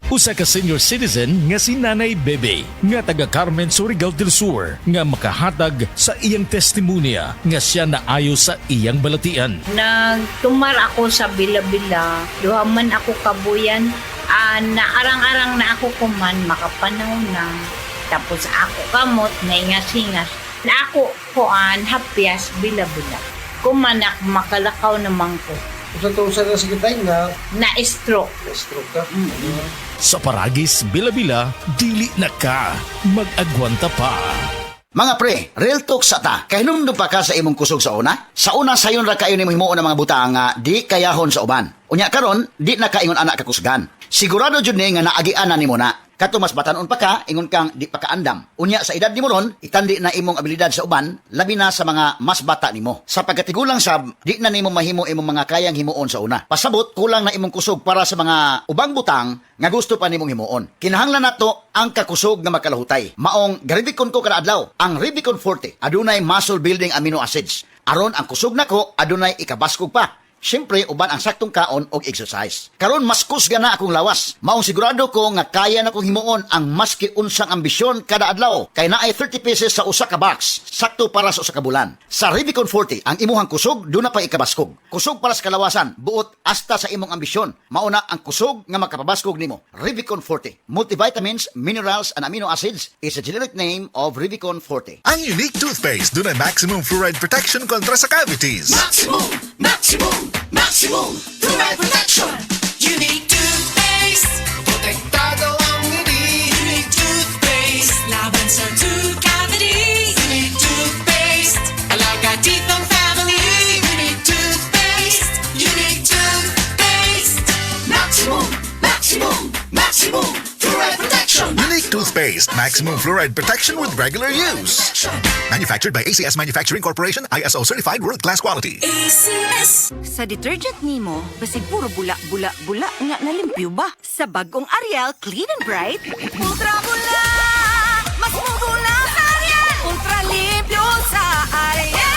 Usa ka senior citizen nga si Nanay Bebe nga taga Carmen, Surigao del Sur nga makahatag sa iyang testimonya nga siya naayo sa iyang balatian. Nagtumar ako sa Bila-Bila, duhaman ako kabuyan, naarang-arang na ako kuman, makapanaw na. Tapos ako kamot, naingas-ingas. Na ako kuan, hapyas, Bila-Bila. Kumanak, makalakaw naman ko. Sa na sa kitay nga, Na-stroke. stroke ka. Sa Paragis, Bila-Bila, dili na ka mag-agwanta pa. Mga pre, real talk sa ta. Kahinumdum pa ka sa imong kusog sa una? Sa una sayon ra kayo nimo himuon ang mga butang nga di kayahon sa uban. Unya karon, di na kaingon anak kakusgan. Sigurado jud ni nga naagian na nimo na. Kato mas batanon pa ka, ingon kang di pa kaandam. Unya sa edad nimo ron, itandi na imong abilidad sa uban, labi na sa mga mas bata nimo. Sa pagkatigulang sab, di na nimo mahimo imong mga kayang himuon sa una. Pasabot, kulang na imong kusog para sa mga ubang butang nga gusto pa nimong himuon. Kinahanglan nato ang kakusog nga magkalahutay. Maong garibikon ko kada adlaw, ang Rubicon Forte adunay muscle building amino acids. Aron ang kusog nako adunay ikabaskog pa. Siyempre, uban ang saktong kaon og exercise. Karon mas kusga na akong lawas. Maong sigurado ko nga kaya na kong himuon ang maski unsang ambisyon kada adlaw. Kay naay 30 pesos sa usa ka box, sakto para sa usa ka bulan. Sa Rubicon Forte, ang imuhang kusog do na pa ikabaskog. Kusog para sa kalawasan, buot hasta sa imong ambisyon. Mauna ang kusog nga makapabaskog nimo. Rubicon Forte. Multivitamins, minerals, and amino acids is a generic name of Rubicon Forte. Ang unique toothpaste doon ay maximum fluoride protection kontra sa cavities. Maximum fluoride protection. Unique toothpaste. Protektado ang ngiti. Unique toothpaste. Laban sa tooth cavity. Unique toothpaste. Alaga teeth ng family. Unique toothpaste. Unique toothpaste. Maximum fluoride protection. Unique toothpaste, maximum fluoride protection with regular use. Manufactured by ACS Manufacturing Corporation, ISO certified world-class quality. ACS. Sa detergent nimo, basig puro bula nga nalimpyo ba? Sa bagong Ariel Clean and Bright, ultra bula! Mas mubula sa Ariel! Ultra limpyo sa Ariel!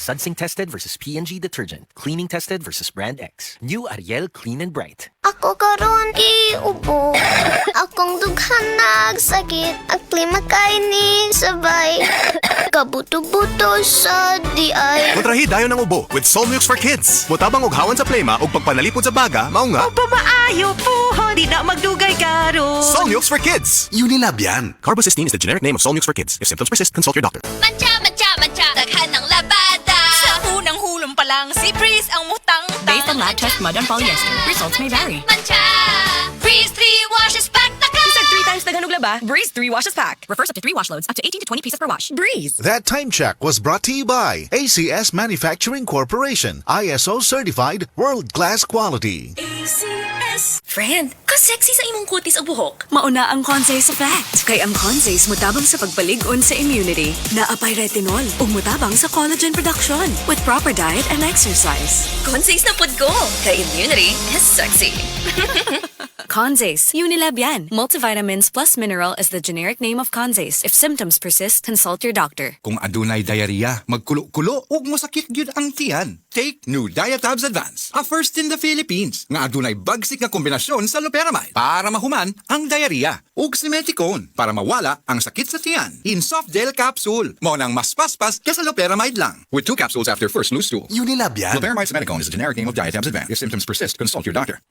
Sudsing tested versus P&G detergent. Cleaning tested versus Brand X. New Ariel Clean and Bright. Ako karon iubo. Akong dughan nagsakit. Ang klima kaini sabay. Kabuto-buto sa diay. Kontrahi dayon ng ubo with Solmux for Kids. Mutabang ughawan sa plema ug pagpanalipod sa baga, mao nga. O pamaayo po, di na magdugay karo. Solmux for Kids. Unilab yan. Carbocysteine is the generic name of Solmux for Kids. If symptoms persist, consult your doctor. Mancha! Daghan ng labada! Sa unang hulong pa lang, si Breeze ang mutang-tang. Based on lab test mud and polyester, results may vary. Mancha! Breeze 3 washes pack na ka! Isang 3 times daghan og laba, Breeze 3 washes pack. Refers up to 3 wash loads, up to 18 to 20 pieces per wash. Breeze! That time check was brought to you by ACS Manufacturing Corporation, ISO certified world-class quality. ACS. Friend, ka-sexy sa imong kutis o buhok. Mauna ang Consace Effect. Kay ang Consace mutabang sa pagbalig-on sa immunity. Naapay retinol ug mutabang sa collagen production with proper diet and exercise. Consace na pod ko! Kay immunity is sexy. Consace, Unilab yan. Multivitamins plus mineral is the generic name of Consace. If symptoms persist, consult your doctor. Kung adunay diarrhea, magkulo-kulo ug mosakit gyud ang tiyan. Take New Diatabs Advance, a first in the Philippines nga adunay bagsik nga kombinasyon sa loperamide para mahuman ang diarrhea ug simeticone para mawala ang sakit sa tiyan. In soft gel capsule, mao nang mas paspas kaysa loperamide lang. With 2 capsules after first loose stool. Unilab yan. Loperamide simeticone is the generic name of Diatabs Advance. If symptoms persist, consult your doctor.